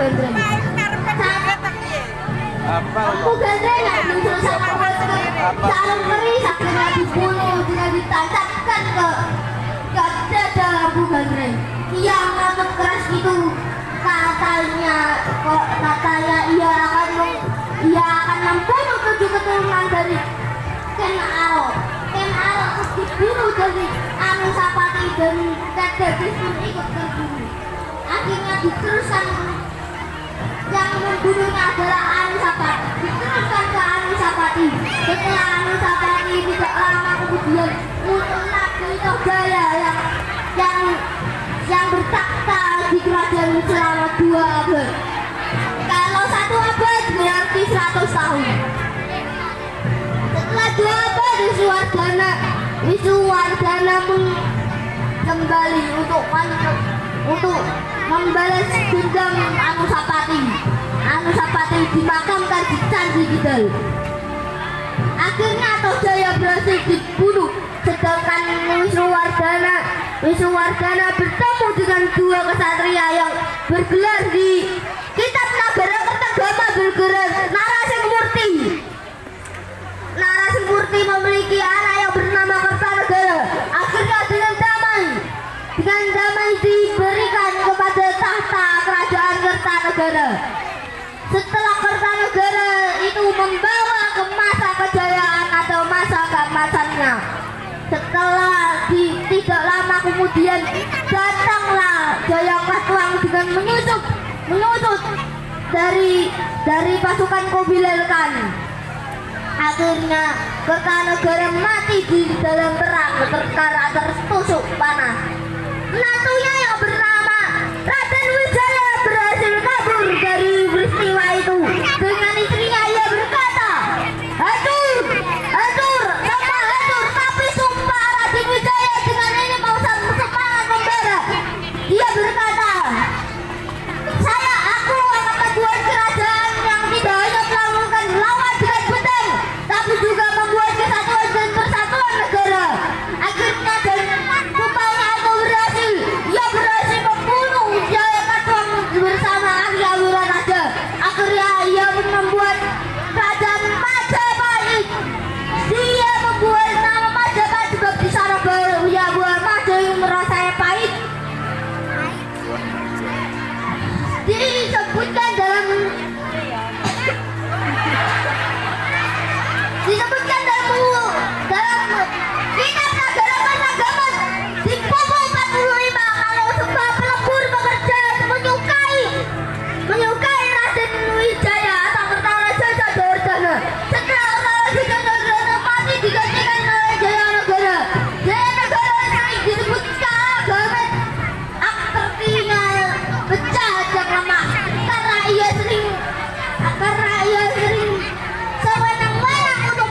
Gandreng. Empu Gandreng yang muncul sama sarung keris akhirnya dibunuh dengan ditancapkan ke dada Empu Gandreng. Ia mengamuk keras itu, katanya ia akan membunuh 7 keturunan dari Ken Arok. Ken Arok terus dibunuh dari Anusapati dan Gadis pun ikut terbunuh. Akhirnya diteruskan, yang membunuhnya adalah Anusapati, diteruskan ke Anusapati. Setelah Anusapati tidak lama kemudian muncullah Wijaya yang bertakhta di kerajaan selama 2 abad. Kalau 1 abad berarti 100 tahun. Setelah 2 abad Wisnuwardana kembali untuk membalas dendam Anusapati. Anusapati dimakamkan di Candi Kidal. Akhirnya Tojaya berhasil dibunuh, sedangkan Wisnuwardana bertemu dengan 2 kesatria yang bergelar di Kitab Nagarakertagama bergelar Narasingmurti. Narasingmurti memiliki anak yang bernama Kertanegara. Akhirnya dengan damai diberikan kepada tahta kerajaan Kertanegara. Setelah Kertanegara itu membawa ke masa kejayaan atau masa keemasannya. Setelah tidak lama kemudian datanglah Jayakatwang dengan menyusup dari pasukan Kubilai Khan. Akhirnya Kertanegara mati di dalam perang karena tertusuk panah. Menantunya yang bernama